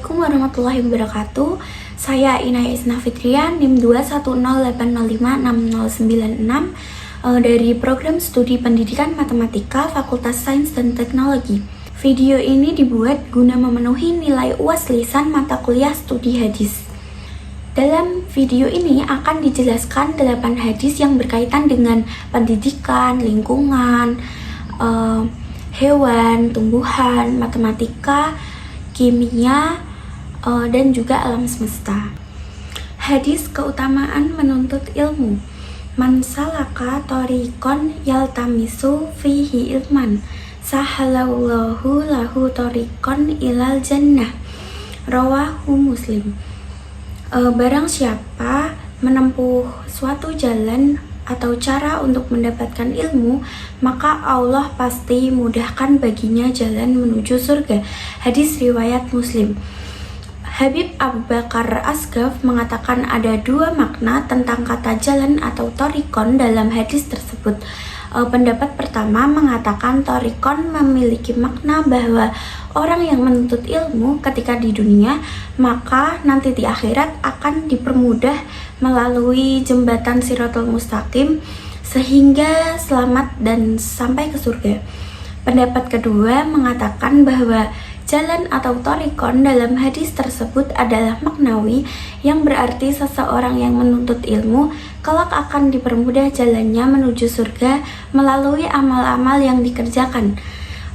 Assalamualaikum warahmatullahi wabarakatuh. Saya Inaya Isna Fitrian, NIM 21080566096 dari Program Studi Pendidikan Matematika Fakultas Sains dan Teknologi. Video ini dibuat guna memenuhi nilai UAS lisan mata kuliah studi hadis. Dalam video ini akan dijelaskan 8 hadis yang berkaitan dengan pendidikan, lingkungan, hewan, tumbuhan, matematika, kimia, dan juga alam semesta. Hadis keutamaan menuntut ilmu. Man salaka thoriqon yaltamisu fihi ilman, sahalallahu lahu thoriqon ilal jannah. Rawahu Muslim. Barang siapa menempuh suatu jalan atau cara untuk mendapatkan ilmu, maka Allah pasti mudahkan baginya jalan menuju surga. Hadis riwayat Muslim. Habib Abu Bakar Asghaf mengatakan ada 2 makna tentang kata jalan atau thoriqon dalam hadis tersebut. Pendapat pertama mengatakan thoriqon memiliki makna bahwa orang yang menuntut ilmu ketika di dunia, maka nanti di akhirat akan dipermudah melalui jembatan Shirathul Mustaqim sehingga selamat dan sampai ke surga. Pendapat kedua mengatakan bahwa jalan atau thoriqon dalam hadis tersebut adalah maknawi, yang berarti seseorang yang menuntut ilmu kelak akan dipermudah jalannya menuju surga melalui amal-amal yang dikerjakan.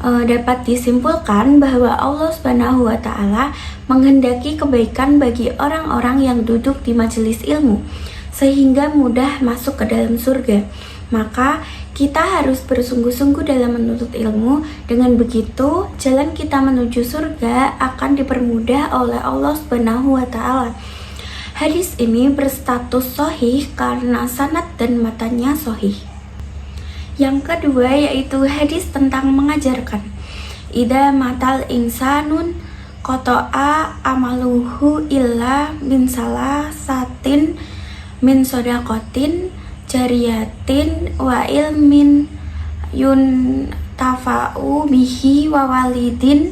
Dapat disimpulkan bahwa Allah Subhanahu wa Ta'ala menghendaki kebaikan bagi orang-orang yang duduk di majelis ilmu sehingga mudah masuk ke dalam surga. Maka kita harus bersungguh-sungguh dalam menuntut ilmu. Dengan begitu, jalan kita menuju surga akan dipermudah oleh Allah Subhanahu wa Ta'ala. Hadis ini berstatus sahih karena sanad dan matanya sahih. Yang kedua yaitu hadis tentang mengajarkan. Idza matal insanun qata'a amaluhu illa min salasatin min shadaqatin jariyatin wa ilmin yuntafa'u bihi wa walidin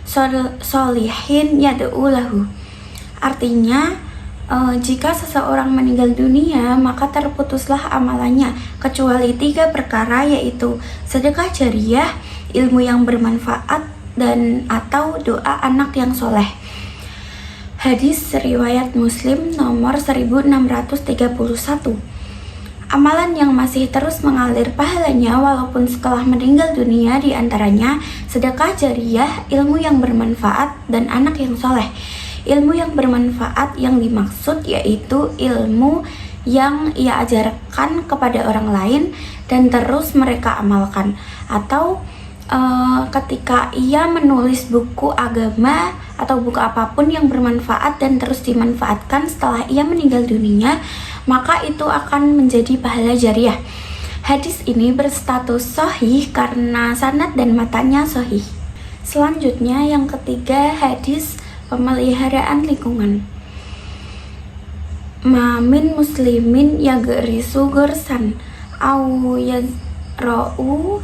sholihin yad'u lahu. Artinya, jika seseorang meninggal dunia, maka terputuslah amalannya kecuali 3 perkara, yaitu sedekah jariyah, ilmu yang bermanfaat, dan atau doa anak yang soleh. Hadis riwayat Muslim nomor 1631. Amalan yang masih terus mengalir pahalanya walaupun setelah meninggal dunia diantaranya sedekah jariyah, ilmu yang bermanfaat, dan anak yang soleh. Ilmu yang bermanfaat yang dimaksud yaitu ilmu yang ia ajarkan kepada orang lain dan terus mereka amalkan, atau ketika ia menulis buku agama atau buku apapun yang bermanfaat dan terus dimanfaatkan setelah ia meninggal dunia, maka itu akan menjadi pahala jariyah. Hadis ini berstatus sahih karena sanad dan matanya sahih. Selanjutnya yang ketiga, hadis pemeliharaan lingkungan. Mamin muslimin yagrisu gursan au yazra'u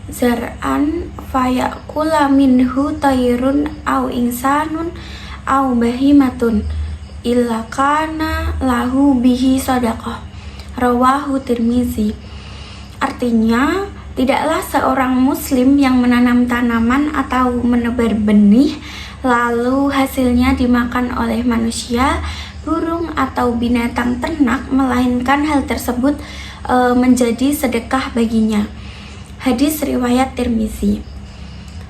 zar'an fayakula minhu tayrun au insanun au bahimatun illa kana lahu bihi sadaqah. Rawahu Tirmizi. Artinya, tidaklah seorang muslim yang menanam tanaman atau menebar benih lalu hasilnya dimakan oleh manusia, burung, atau binatang ternak, melainkan hal tersebut menjadi sedekah baginya. Hadis riwayat Tirmizi.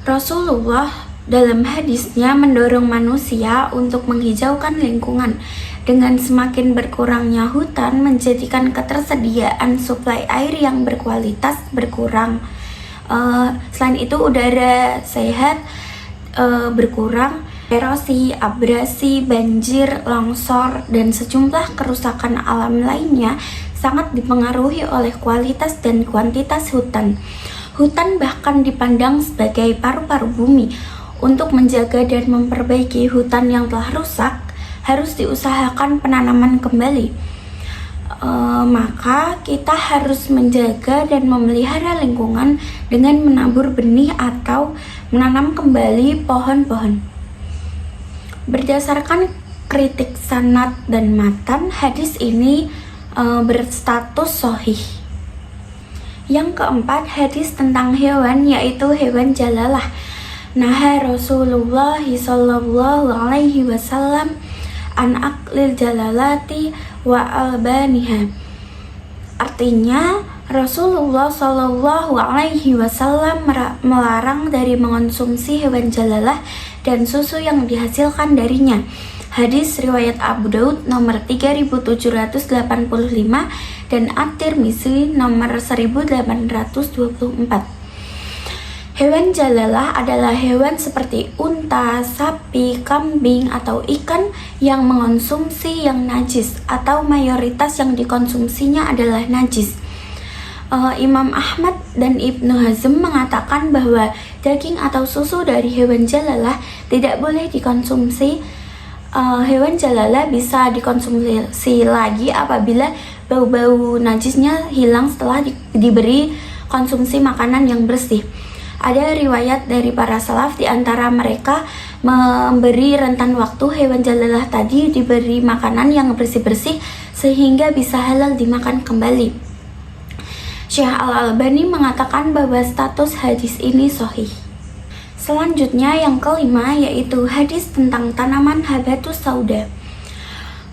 Rasulullah dalam hadisnya mendorong manusia untuk menghijaukan lingkungan dengan semakin berkurangnya hutan menjadikan ketersediaan suplai air yang berkualitas berkurang. Selain itu udara sehat berkurang, erosi, abrasi, banjir, longsor, dan sejumlah kerusakan alam lainnya sangat dipengaruhi oleh kualitas dan kuantitas hutan. Hutan bahkan dipandang sebagai paru-paru bumi. Untuk menjaga dan memperbaiki hutan yang telah rusak, harus diusahakan penanaman kembali. Maka kita harus menjaga dan memelihara lingkungan dengan menabur benih atau menanam kembali pohon-pohon. Berdasarkan kritik sanad dan matan, hadis ini berstatus sahih. Yang keempat, hadis tentang hewan, yaitu hewan jalalah. Naha Rasulullah sallallahu alaihi wasallam an aklil jalalati wa albaniha. Artinya, Rasulullah sallallahu alaihi wasallam melarang dari mengonsumsi hewan jalalah dan susu yang dihasilkan darinya. Hadis riwayat Abu Daud nomor 3785 dan At-Tirmizi nomor 1824. Hewan jalalah adalah hewan seperti unta, sapi, kambing, atau ikan yang mengonsumsi yang najis atau mayoritas yang dikonsumsinya adalah najis. Imam Ahmad dan Ibnu Hazm mengatakan bahwa daging atau susu dari hewan jalalah tidak boleh dikonsumsi. Hewan jalalah bisa dikonsumsi lagi apabila bau-bau najisnya hilang setelah diberi konsumsi makanan yang bersih. Ada riwayat dari para salaf, di antara mereka memberi rentan waktu hewan jalalah tadi diberi makanan yang bersih-bersih sehingga bisa halal dimakan kembali. Syekh Al-Albani mengatakan bahwa status hadis ini sahih. Selanjutnya yang kelima, yaitu hadis tentang tanaman habatus sauda.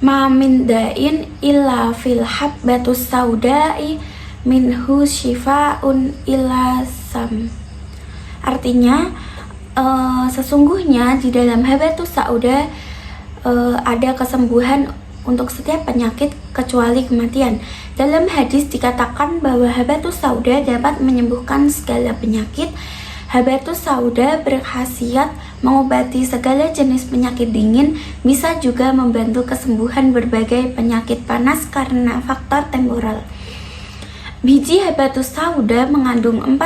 Ma min da'in illa fil habbatus saudai minhu shifaun illa sam. Artinya, sesungguhnya di dalam habatus sauda ada kesembuhan untuk setiap penyakit kecuali kematian. Dalam hadis dikatakan bahwa habatus sauda dapat menyembuhkan segala penyakit. Habatus sauda berkhasiat mengobati segala jenis penyakit dingin, bisa juga membantu kesembuhan berbagai penyakit panas karena faktor temporal. Biji habatus sauda mengandung 40%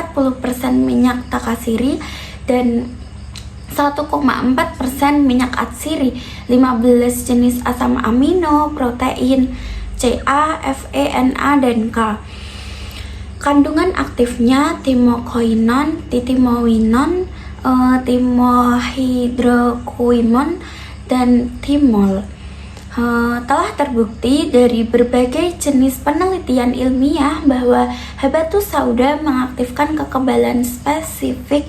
minyak takasiri dan 1,4% minyak atsiri, 15 jenis asam amino, protein, CA, Fe, Na, dan K. Kandungan aktifnya timokoinon, titimowinon, timohidrokuimon, dan timol. Telah terbukti dari berbagai jenis penelitian ilmiah bahwa habatus sauda mengaktifkan kekebalan spesifik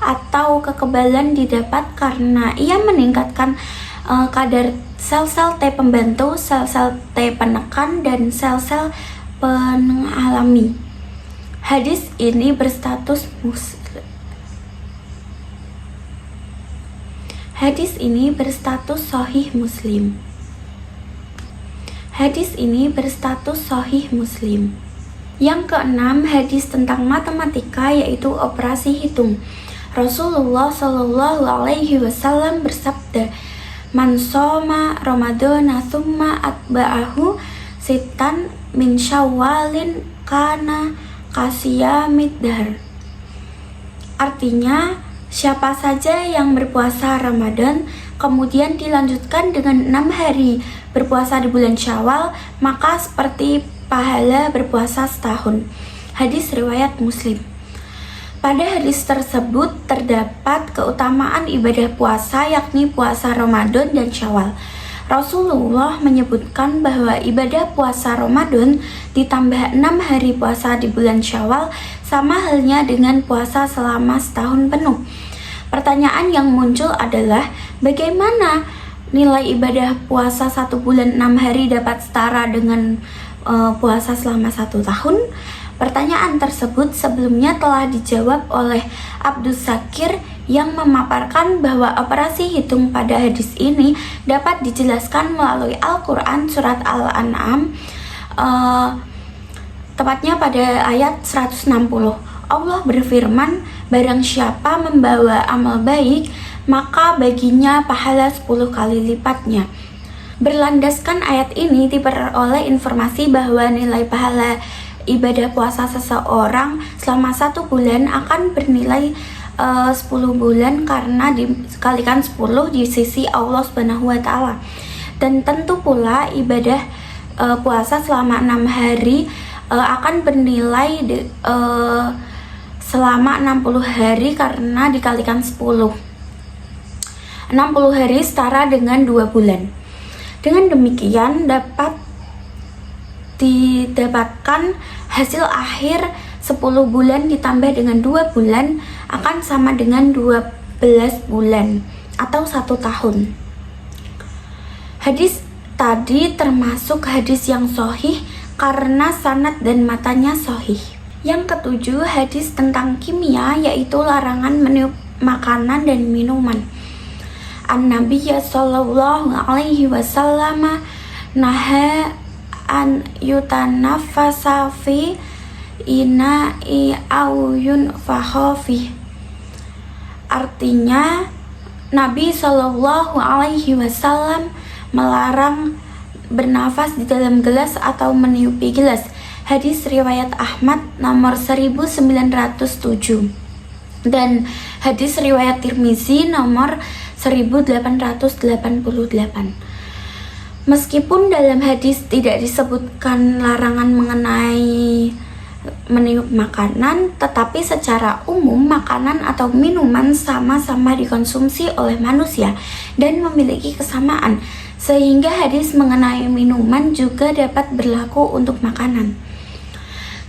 atau kekebalan didapat karena ia meningkatkan kadar sel-sel T pembantu, sel-sel T penekan, dan sel-sel pengalami. Hadis ini berstatus muslim. Hadis ini berstatus sahih Muslim. Hadis ini berstatus sahih Muslim. Yang keenam, hadis tentang matematika, yaitu operasi hitung. Rasulullah Shallallahu Alaihi Wasallam bersabda, "Man shoma Ramadana tsumma atba'ahu sitan min Syawalin kana kasiyamid dahr." Artinya, siapa saja yang berpuasa Ramadan kemudian dilanjutkan dengan 6 hari berpuasa di bulan Syawal, maka seperti pahala berpuasa setahun. Hadis riwayat Muslim. Pada hadis tersebut terdapat keutamaan ibadah puasa, yakni puasa Ramadan dan Syawal. Rasulullah menyebutkan bahwa ibadah puasa Ramadan ditambah 6 hari puasa di bulan Syawal sama halnya dengan puasa selama setahun penuh. Pertanyaan yang muncul adalah, bagaimana nilai ibadah puasa 1 bulan 6 hari dapat setara dengan puasa selama 1 tahun? Pertanyaan tersebut sebelumnya telah dijawab oleh Abdus Sakir yang memaparkan bahwa operasi hitung pada hadis ini dapat dijelaskan melalui Al-Quran surat Al-An'am, tepatnya pada ayat 160. Allah berfirman, barang siapa membawa amal baik, maka baginya pahala 10 kali lipatnya. Berlandaskan ayat ini diperoleh informasi bahwa nilai pahala ibadah puasa seseorang selama 1 bulan akan bernilai 10 bulan karena dikalikan 10 di sisi Allah Subhanahu wa Ta'ala. Dan tentu pula ibadah puasa selama 6 hari akan bernilai selama 60 hari karena dikalikan 10. 60 hari setara dengan 2 bulan. Dengan demikian dapat didapatkan hasil akhir 10 bulan ditambah dengan 2 bulan akan sama dengan 12 bulan atau 1 tahun. Hadis tadi termasuk hadis yang sahih karena sanad dan matanya sahih. Yang ketujuh, hadis tentang kimia, yaitu larangan meniup makanan dan minuman. An-Nabiyya sallallahu alaihi wasallam naha an yutanafasa fi ina'i au yunfaha fi. Artinya, Nabi sallallahu alaihi wasallam melarang bernafas di dalam gelas atau meniupi gelas. Hadis riwayat Ahmad nomor 1907 dan hadis riwayat Tirmizi nomor 1888. Meskipun dalam hadis tidak disebutkan larangan mengenai meniup makanan, tetapi secara umum makanan atau minuman sama-sama dikonsumsi oleh manusia dan memiliki kesamaan, sehingga hadis mengenai minuman juga dapat berlaku untuk makanan.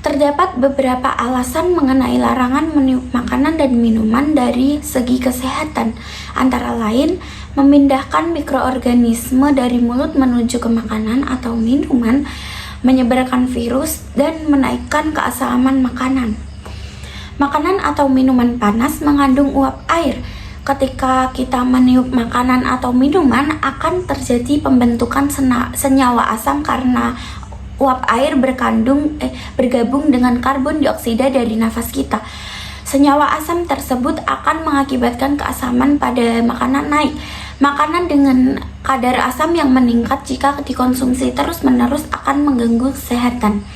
Terdapat beberapa alasan mengenai larangan meniup makanan dan minuman dari segi kesehatan, antara lain memindahkan mikroorganisme dari mulut menuju ke makanan atau minuman, menyebarkan virus, dan menaikkan keasaman makanan. Makanan atau minuman panas mengandung uap air. Ketika kita meniup makanan atau minuman, akan terjadi pembentukan senyawa asam karena uap air bergabung dengan karbon dioksida dari nafas kita. Senyawa asam tersebut akan mengakibatkan keasaman pada makanan naik. Makanan dengan kadar asam yang meningkat jika dikonsumsi terus-menerus akan mengganggu kesehatan.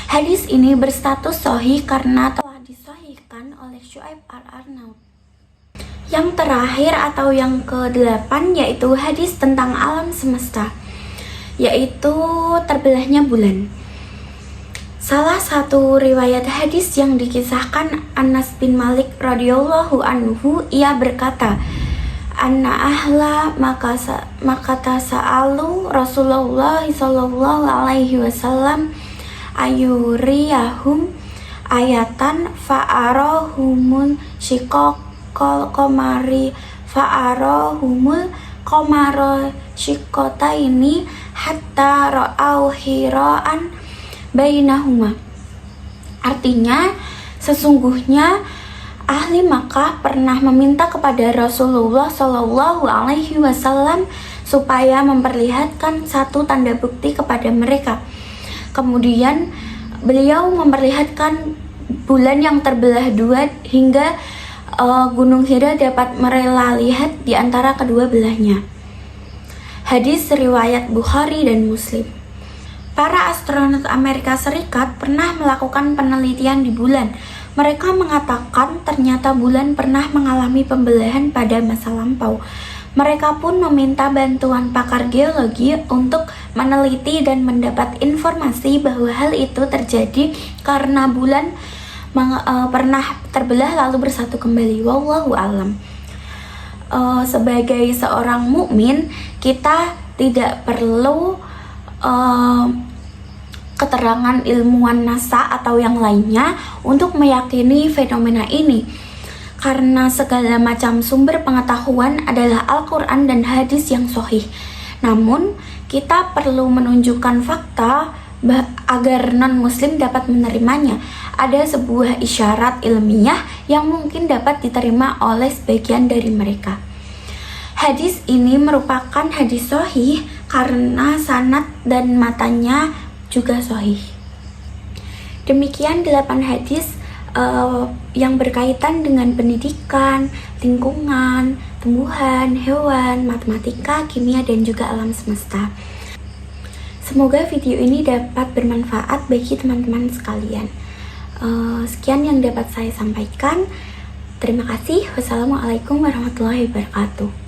Hadis ini berstatus sahih karena telah disahihkan oleh Syu'aib al-Arnaud. Yang terakhir atau yang ke-8 yaitu hadis tentang alam semesta, yaitu terbelahnya bulan. Salah satu riwayat hadis yang dikisahkan Anas bin Malik radhiyallahu anhu, ia berkata, "Anna ahla maka tasa'alu Rasulullah sallallahu alaihi wasallam ayuriyahum ayatan fa'arahumun shiqaqal qamari fa'arahumul qamara shiqqataini hatta ra'au hira'an bainahuma." Artinya, sesungguhnya ahli Makkah pernah meminta kepada Rasulullah Shallallahu Alaihi Wasallam supaya memperlihatkan satu tanda bukti kepada mereka. Kemudian beliau memperlihatkan bulan yang terbelah dua hingga Gunung Hira dapat merela lihat di antara kedua belahnya. Hadis riwayat Bukhari dan Muslim. Para astronot Amerika Serikat pernah melakukan penelitian di bulan. Mereka mengatakan ternyata bulan pernah mengalami pembelahan pada masa lampau. Mereka pun meminta bantuan pakar geologi untuk meneliti dan mendapat informasi bahwa hal itu terjadi karena bulan pernah terbelah lalu bersatu kembali. Wallahu alam. Sebagai seorang mukmin, kita tidak perlu keterangan ilmuwan NASA atau yang lainnya untuk meyakini fenomena ini, karena segala macam sumber pengetahuan adalah Al-Quran dan hadis yang sahih. Namun, kita perlu menunjukkan fakta agar non-muslim dapat menerimanya. Ada sebuah isyarat ilmiah yang mungkin dapat diterima oleh sebagian dari mereka. Hadis ini merupakan hadis sahih karena sanad dan matanya juga sahih. Demikian 8 hadis yang berkaitan dengan pendidikan, lingkungan, tumbuhan, hewan, matematika, kimia, dan juga alam semesta. Semoga video ini dapat bermanfaat bagi teman-teman sekalian. Sekian yang dapat saya sampaikan. Terima kasih. Wassalamualaikum warahmatullahi wabarakatuh.